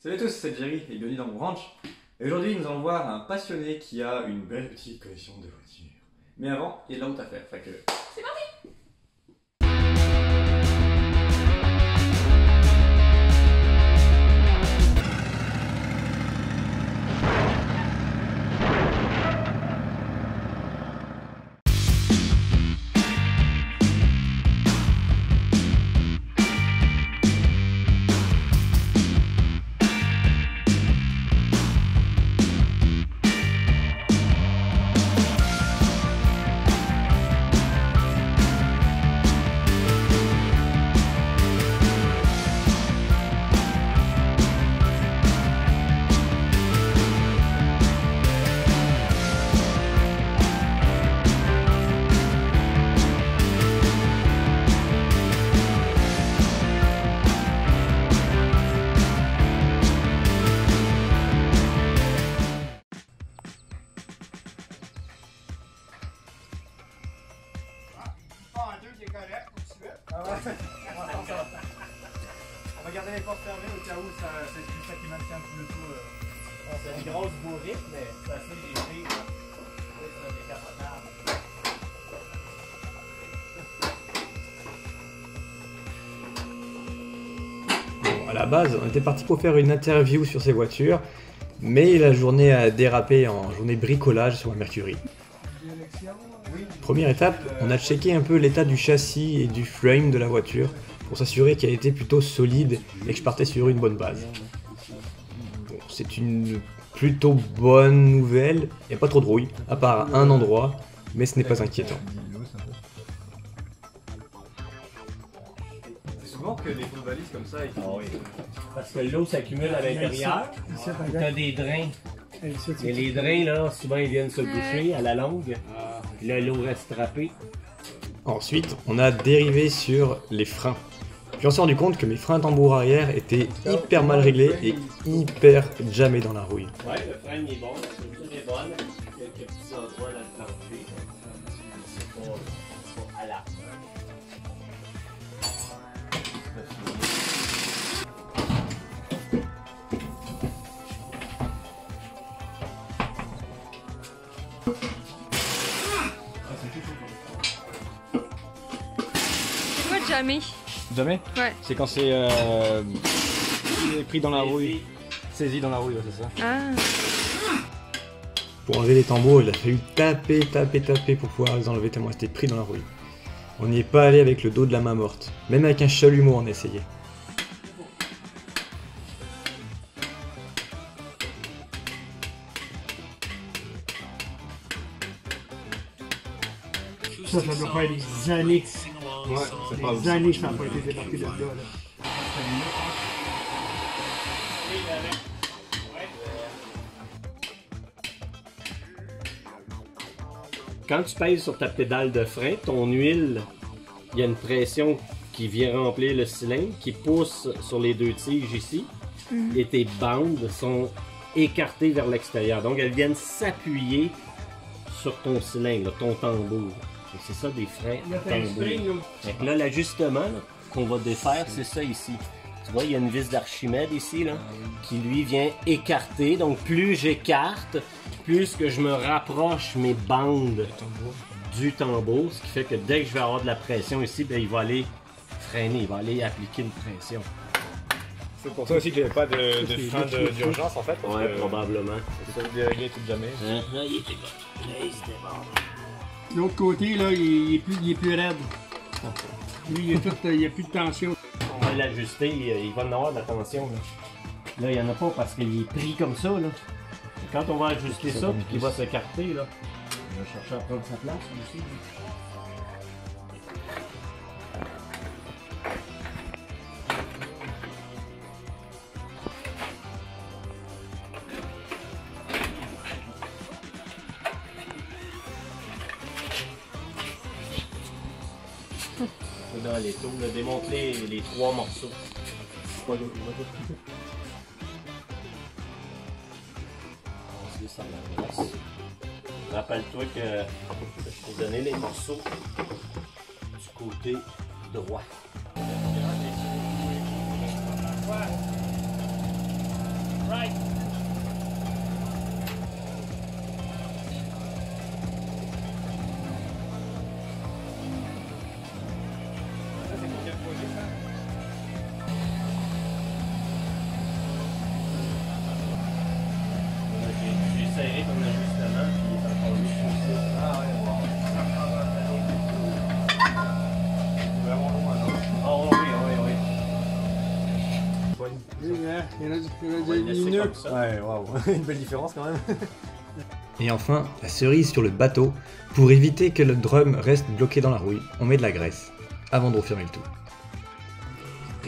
Salut à tous, c'est Jerry et bienvenue dans mon ranch. Et aujourd'hui, nous allons voir un passionné qui a une belle petite collection de voitures. Mais avant, il y a de la route à faire, fait que... C'est parti! On va garder les portes fermées au cas où c'est ça qui maintient tout le tout. C'est une grosse bourrique, mais c'est assez léger. Oui, c'est décapotable. Bon, à la base, on était parti pour faire une interview sur ces voitures, mais la journée a dérapé en journée bricolage sur la Mercury. Première étape, on a checké un peu l'état du châssis et du frame de la voiture pour s'assurer qu'elle était plutôt solide et que je partais sur une bonne base. Bon, c'est une plutôt bonne nouvelle, il n'y a pas trop de rouille, à part un endroit, mais ce n'est pas inquiétant. C'est souvent que les grosses valises comme ça... Ah oui. Parce que l'eau s'accumule à l'intérieur. Tu as des drains. Et les drains, là, souvent, ils viennent se boucher à la longue. Puis là, l'eau reste trappée. Ensuite, on a dérivé sur les freins. Puis on s'est rendu compte que mes freins tambour arrière étaient hyper mal réglés et hyper jammés dans la rouille. Ouais, le frein il est bon, la structure est bonne. Quelques petits endroits dans le plancher. C'est pas à la. C'est quoi jamais? Jamais? Ouais. C'est quand c'est pris dans la rouille. Saisi dans la rouille, ouais, c'est ça. Ah. Pour enlever les tambours, il a fallu taper pour pouvoir les enlever tellement c'était pris dans la rouille. On n'y est pas allé avec le dos de la main morte. Même avec un chalumeau, on a essayé. Ça doit faire des années. Ouais, c'est pas Des années que ça n'a pas été débarqué de là. Quand tu pèses sur ta pédale de frein, ton huile, il y a une pression qui vient remplir le cylindre, qui pousse sur les deux tiges ici, et tes bandes sont écartées vers l'extérieur. Donc elles viennent s'appuyer sur ton cylindre, ton tambour. C'est ça des freins tambour. Fait que là, l'ajustement qu'on va défaire, c'est ça ici. Tu vois, il y a une vis d'Archimède ici, là, qui lui vient écarter. Donc plus j'écarte, plus que je me rapproche mes bandes du tambour, ce qui fait que dès que je vais avoir de la pression ici, ben, il va aller freiner, il va aller appliquer une pression. C'est pour ça aussi qu'il n'y avait pas de frein d'urgence en fait. Parce Ouais, que probablement. ça se déréglait tout jamais. Hein? Là, il était bon. Là, il était bon. L'autre côté, là, il est plus raide. Lui, il n'y a plus de tension. On va l'ajuster, il va en avoir de la tension. Là, il n'y en a pas parce qu'il est pris comme ça. Là. Quand on va ajuster ça, puis qu'il va s'écarter, là, il va chercher à prendre sa place aussi. Dans les taux, démonter les trois morceaux. Ça m'avance. Rappelle-toi que je t'ai donné les morceaux du côté droit. Il y en a On va le laisser lumineux. comme ça. Ouais, waouh, une belle différence quand même. Et enfin, la cerise sur le bateau, pour éviter que le drum reste bloqué dans la rouille, on met de la graisse, avant de refermer le tout.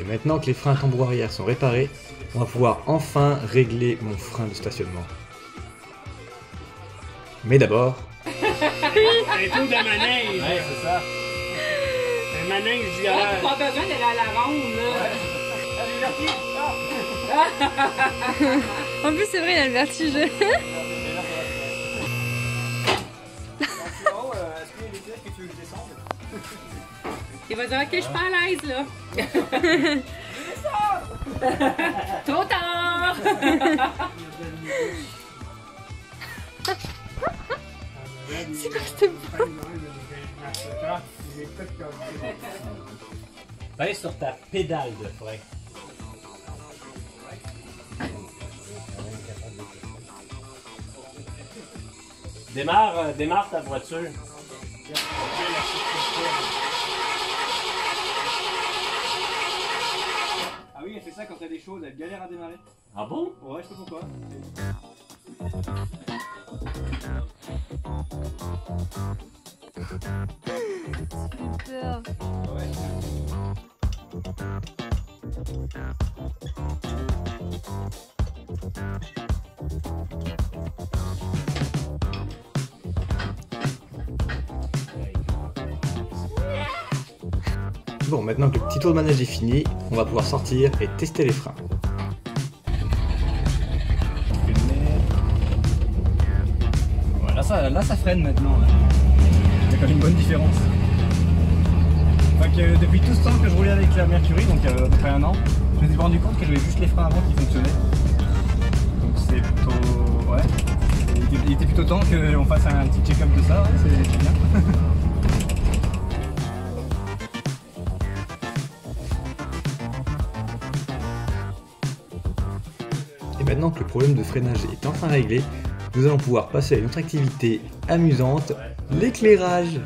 Et maintenant que les freins tambour arrière sont réparés, on va pouvoir enfin régler mon frein de stationnement. Mais d'abord, Un tour de manège. Ouais, c'est ça. Un manège Oh, violet. pas besoin d'aller à la ronde, là. En plus, c'est vrai, il a le vertige. Est-ce qu'il y a des pièces que tu veux que je descende? Il va dire, ok, je suis pas à l'aise, là. Trop tard! C'est quoi cette Pèse sur ta pédale de frein. Démarre ta voiture. Ah oui, elle fait ça quand t'as des choses, elle galère à démarrer. Ah bon? Ouais, je sais pas pourquoi. peur? bon, maintenant que le petit tour de manège est fini, on va pouvoir sortir et tester les freins. Voilà, là ça freine maintenant. Il y a quand même une bonne différence. Enfin, que depuis tout ce temps que je roulais avec la Mercury, donc à peu près un an, je me suis rendu compte que j'avais juste les freins avant qui fonctionnaient. Donc c'est plutôt... Ouais. Il était plutôt temps qu'on fasse un petit check-up de ça, ouais, c'est bien. Et maintenant que le problème de freinage est enfin réglé, nous allons pouvoir passer à une autre activité amusante, l'éclairage.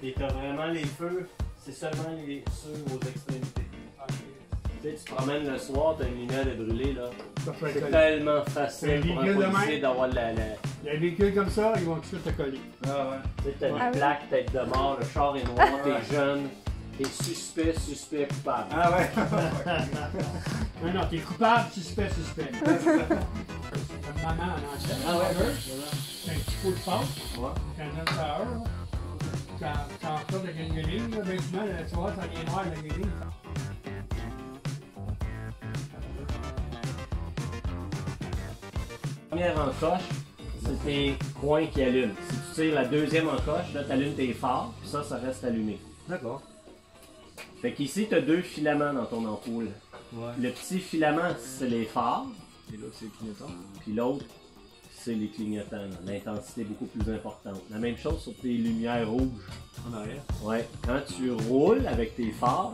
Et t'as vraiment les feux, c'est seulement ceux aux extrémités. Tu sais, tu te promènes le soir, t'as une lumière de brûler là. C'est tellement facile pour un véhicule de policier même. d'avoir la... Les véhicules comme ça, ils vont tout de suite te coller. Ah ouais. Tu sais, t'as Ah une oui. plaque, tête de mort, le char est noir, t'es jeune, t'es suspect, coupable. Ah ouais. Non, non, t'es coupable, suspect. Comme maman en ancien. Ah ouais. C'est un petit pot de pâte. Ouais. C'est un heure. Ça en sort avec une guenille, là. Ben souvent, le soir, ça vient noir, la guenille. Première encoche, c'est tes coins qui allument. Si tu tires la deuxième encoche, là t'allumes tes phares, puis ça reste allumé. D'accord. Fait qu'ici, t'as deux filaments dans ton ampoule. Ouais. Le petit filament, c'est les phares, Et l'autre c'est le clignotant. puis l'autre, c'est les clignotants. L'intensité est beaucoup plus importante. La même chose sur tes lumières rouges. En arrière. Ouais, quand tu roules avec tes phares,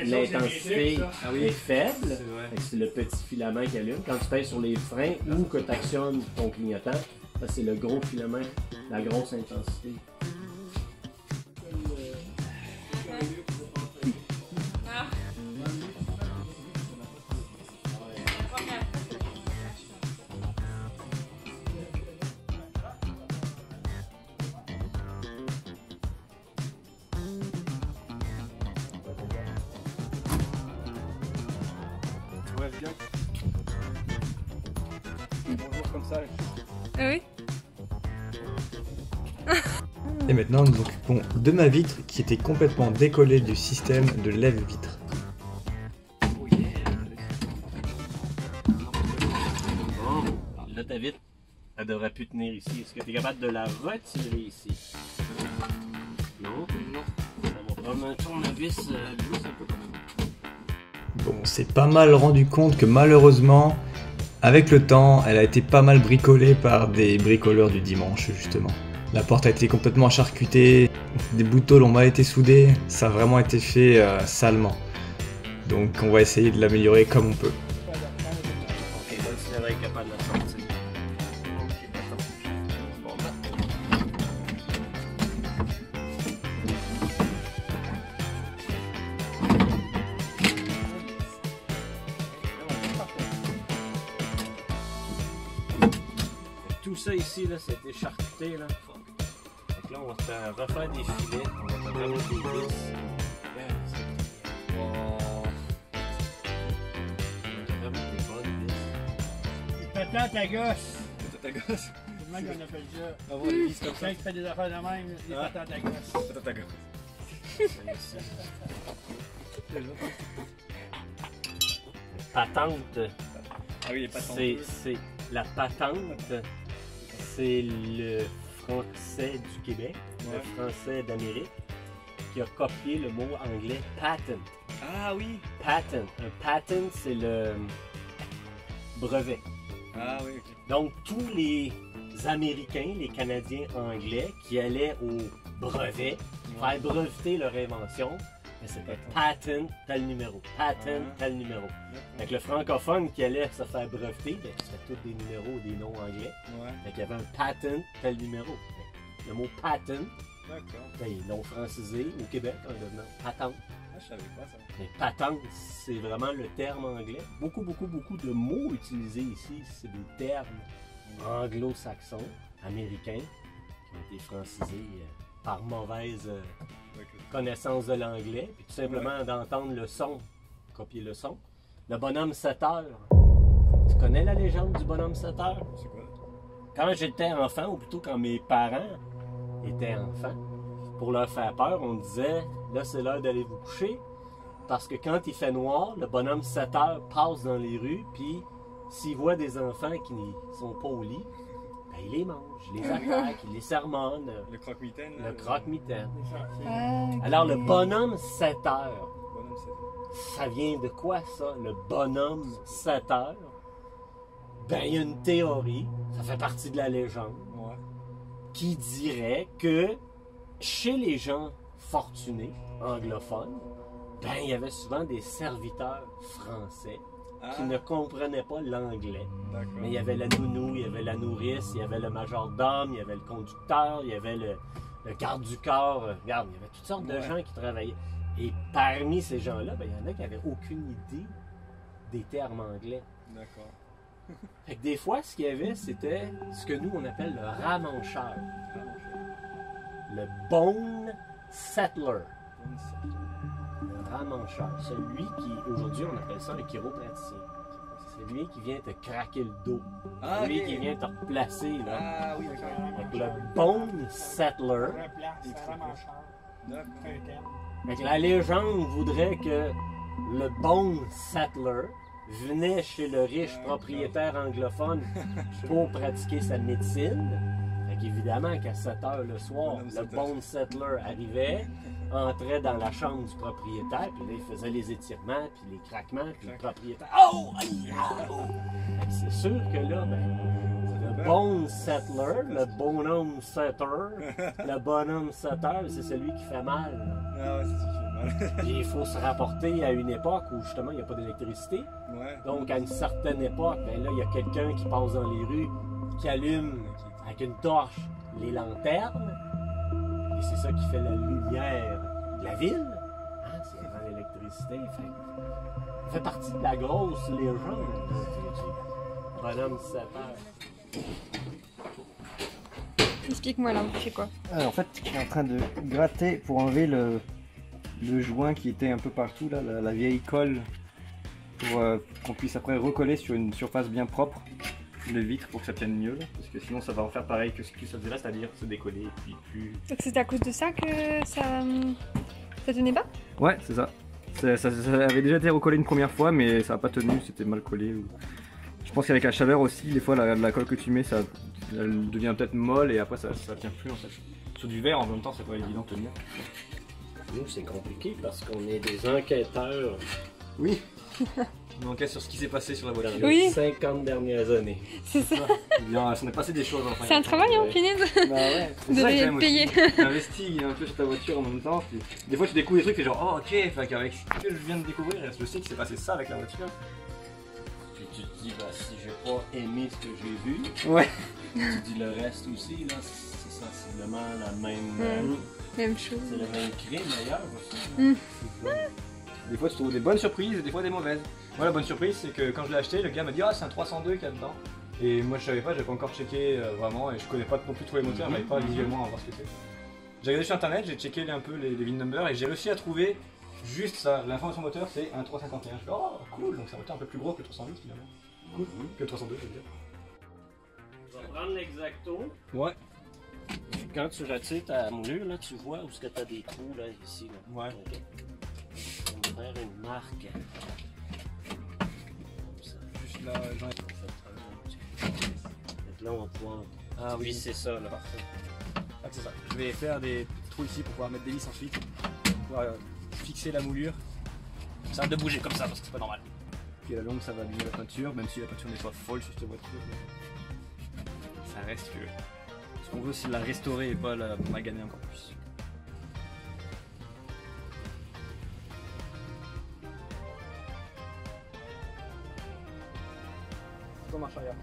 l'intensité Ah oui. est faible. C'est vrai. Fait que c'est le petit filament qui allume. Quand tu pèses sur les freins ou que tu actionnes ton clignotant, ça, c'est le gros filament, la grosse intensité. Ouais, bien. Bonjour comme ça. Ah oui? Et maintenant, nous nous occupons de ma vitre qui était complètement décollée du système de lève-vitre. Là, ta vitre, elle devrait plus tenir ici. Est-ce que tu es capable de la retirer ici? Non, non. Ça va prendre un tournevis juste un peu comme ça. Bon, on s'est pas mal rendu compte que malheureusement, avec le temps, elle a été pas mal bricolée par des bricoleurs du dimanche, justement. La porte a été complètement charcutée, des bouts de tôle ont mal été soudés, ça a vraiment été fait salement. Donc on va essayer de l'améliorer comme on peut. Ok, là, tu devrais être capable de la sortir. Bon, là. tout ça ici, là, c'était charcuté, là. Donc là, on va faire refaire des filets. On va faire vraiment des vis. Wow. On a vraiment des bonnes vis. Patate à gosse. Patate à gosse. C'est le même qu'on appelle ça. On va voir des vis comme ça. Quand tu fais des affaires de même, des patates à gosse. Patate à gosse. Patente. Ah oui, les patentes. C'est la patente, c'est le français du Québec, Ouais. le français d'Amérique, qui a copié le mot anglais patent. Ah oui. Patent. Un patent, c'est le brevet. Ah oui, ok. Donc, tous les Américains, les Canadiens anglais qui allaient au brevet, faire breveter leur invention, mais c'était patent tel numéro, patent tel numéro. Avec le francophone qui allait se faire breveter, ben, c'était tous des numéros, des noms anglais. Ouais. Fait qu'il y avait un patent tel numéro. Ben, le mot patent, D'accord. ben, ils l'ont francisé au Québec en devenant patente. Ah, je savais pas ça. Mais patente, c'est vraiment le terme anglais. Beaucoup de mots utilisés ici, c'est des termes anglo-saxons, américains, qui ont été francisés par mauvaise connaissance de l'anglais, puis tout simplement d'entendre le son, copier le son. Le bonhomme 7 heures. Tu connais la légende du bonhomme 7 heures? C'est quoi? Quand j'étais enfant, ou plutôt quand mes parents étaient enfants, pour leur faire peur, on disait « Là, c'est l'heure d'aller vous coucher », parce que quand il fait noir, le bonhomme 7 heures passe dans les rues, puis s'il voit des enfants qui ne sont pas au lit, ben, il les mange, il les attaque, il les sermonne. Le croque-mitaine. Le croque-mitaine. Ah, ok. Alors, le bonhomme 7 heures, Bonhomme, c'est ça vient de quoi ça, le bonhomme 7 heures? Ben, il y a une théorie, ça fait partie de la légende, Ouais. qui dirait que chez les gens fortunés, anglophones, ben, il y avait souvent des serviteurs français Ah, qui ne comprenaient pas l'anglais. d'accord. Mais il y avait la nounou, il y avait la nourrice, il y avait le majordome, il y avait le conducteur, il y avait le garde du corps. Regarde, il y avait toutes sortes de Ouais. gens qui travaillaient. Et parmi ces gens-là, ben, il y en a qui n'avaient aucune idée des termes anglais. D'accord. Fait que des fois, ce qu'il y avait, c'était ce que nous, on appelle le ramancheur. Le bone settler. Le ramancheur. Celui qui, aujourd'hui, on appelle ça un chiropraticien. C'est lui qui vient te craquer le dos. Ah, lui ok. qui vient te replacer, là. Ah oui, d'accord. Fait que le bone settler. Replace, ça ramancheur. D'accord. C'est un terme. Fait que la légende voudrait que le bone settler venait chez le riche propriétaire anglophone pour pratiquer sa médecine. Fait qu'évidemment qu'à 7 heures le soir, le bone settler arrivait, entrait dans la chambre du propriétaire, puis là il faisait les étirements, puis les craquements, puis le propriétaire « Oh! Aïe! Oh! » Fait que c'est sûr que là, ben, le bone settler, le bonhomme setter, le bonhomme setter, c'est celui qui fait mal. Ah ouais, c'est ça qui fait mal. Puis il faut se rapporter à une époque où justement il n'y a pas d'électricité. Ouais. Donc à une certaine époque, ben là il y a quelqu'un qui passe dans les rues, qui allume avec une torche les lanternes. Et c'est ça qui fait la lumière de la ville. Hein, c'est avant l'électricité. Ça fait partie de la grosse légende du bonhomme 7 heures. Explique-moi là, tu fais quoi? En fait, je suis en train de gratter pour enlever le joint qui était un peu partout, là, la vieille colle, pour qu'on puisse après recoller sur une surface bien propre le vitre pour que ça tienne mieux, là, parce que sinon ça va en faire pareil que ce que ça faisait là, c'est-à-dire se décoller et puis plus... Donc c'est à cause de ça que ça tenait pas? Ouais, c'est ça. Ça avait déjà été recollé une première fois, mais ça n'a pas tenu, c'était mal collé. Je pense qu'avec la chaleur aussi, des fois la colle que tu mets, elle devient peut-être molle et après ça tient plus en fait. Sur du verre en même temps, c'est pas évident de tenir. Nous, c'est compliqué parce qu'on est des enquêteurs Oui. On enquête sur ce qui s'est passé sur la dans voiture. les Oui. 50 dernières années. C'est ça. Bien, il s'en est passé des choses enfin. C'est un travail, hein, punaise. Bah ouais, Vous c'est ça que devez j'aime être aussi. payé. T'investis un peu sur ta voiture en même temps. Puis des fois tu découvres des trucs, t'es genre oh ok, enfin qu'avec ce que je viens de découvrir, je sais qu'il s'est passé ça avec la voiture. Puis tu te dis, bah, si j'ai pas aimé ce que j'ai vu, Ouais. tu dis le reste aussi, là, c'est sensiblement la même. Même chose. C'est le même crime d'ailleurs. Des fois tu trouves des bonnes surprises et des fois des mauvaises. Moi la bonne surprise c'est que quand je l'ai acheté, le gars m'a dit ah c'est un 302 qu'il y a dedans. Et moi je savais pas, j'avais pas encore checké vraiment et je connais pas non plus tous les moteurs, j'arrive pas visuellement à voir ce que c'est. J'ai regardé sur internet, j'ai checké un peu les VIN numbers et j'ai réussi à trouver juste ça. L'information moteur c'est un 351. Je fais oh cool, donc c'est un moteur un peu plus gros que le 308 finalement. Cool, que le 302 je veux dire. On va prendre l'exacto. Ouais. Quand tu retires ta moulure, là, tu vois où est-ce que tu as des trous là, ici. Là. Ouais. Okay. On va faire une marque. Comme ça. Juste là, j'en ai. Donc là, on va pouvoir visser ça. Là. Parfait. Ah, c'est ça. Je vais faire des trous ici pour pouvoir mettre des vis ensuite. Pour pouvoir fixer la moulure. Ça arrête de bouger comme ça parce que c'est pas normal. Puis à la longue, ça va abîmer la peinture, même si la peinture n'est pas folle sur cette voiture. Ça reste que. Ce qu'on veut, c'est la restaurer et pas la maganer encore plus. Tout en marche arrière,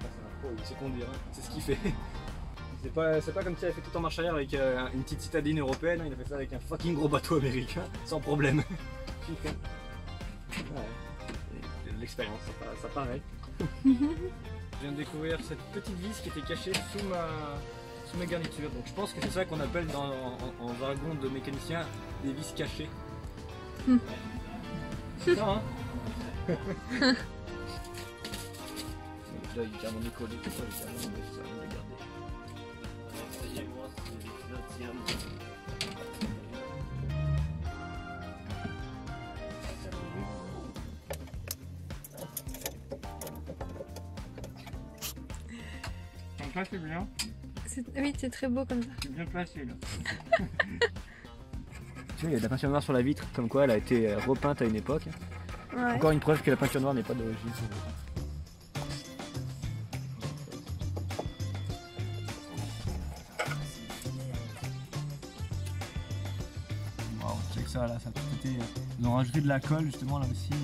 c'est conduire, hein. C'est ce qu'il fait. C'est pas comme s'il avait fait tout en marche arrière avec une petite citadine européenne, il a fait ça avec un fucking gros bateau américain, sans problème. Ouais. L'expérience, ça paraît. Je viens de découvrir cette petite vis qui était cachée sous ma garniture. Donc je pense que c'est ça qu'on appelle en jargon de mécanicien des vis cachées. Ouais. C'est ça, hein. Là, il est carrément décollé, tout ça, il est carrément gardé. Essayez de voir si les épisodes tiennent. Donc là, c'est bien. Oui, c'est très beau comme ça. C'est bien placé là. Tu vois, il y a de la peinture noire sur la vitre, comme quoi elle a été repeinte à une époque. Ouais. Encore une preuve que la peinture noire n'est pas d'origine. Wow, check ça là, ça a tout été. Ils ont rajouté de la colle justement là aussi. Je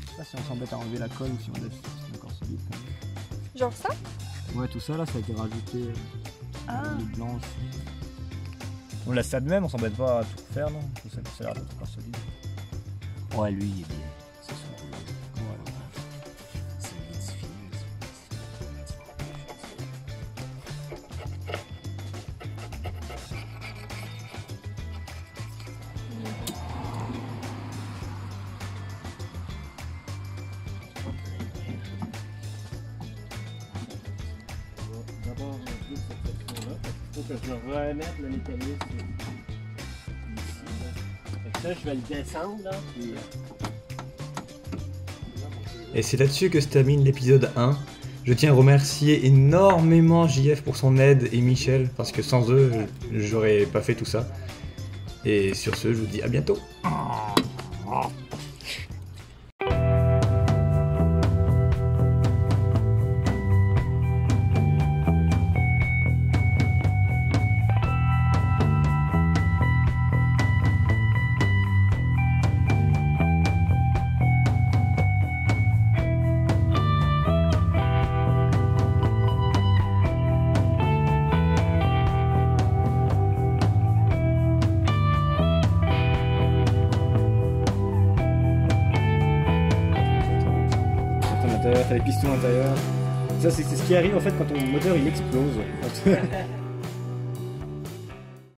sais pas si on s'embête à enlever la colle ou si on laisse c'est encore solide. Genre ça? Ouais, tout ça là, ça a été rajouté. Ah. Le blanc aussi. On laisse ça de même, on s'embête pas à tout faire, non? Ça a l'air d'être encore solide. Ouais, lui, il est bien. C'est son boulot. Ouais. C'est édifié. D'abord, on trouve cette section-là. Il faut que je remette le mécanisme ici. Là. Fait que ça, je vais le descendre, là, puis... Et c'est là-dessus que se termine l'épisode 1. Je tiens à remercier énormément JF pour son aide et Michel, parce que sans eux, j'aurais pas fait tout ça. Et sur ce, je vous dis à bientôt. T'as les pistons à l'intérieur. Ça, c'est ce qui arrive en fait quand ton moteur il explose.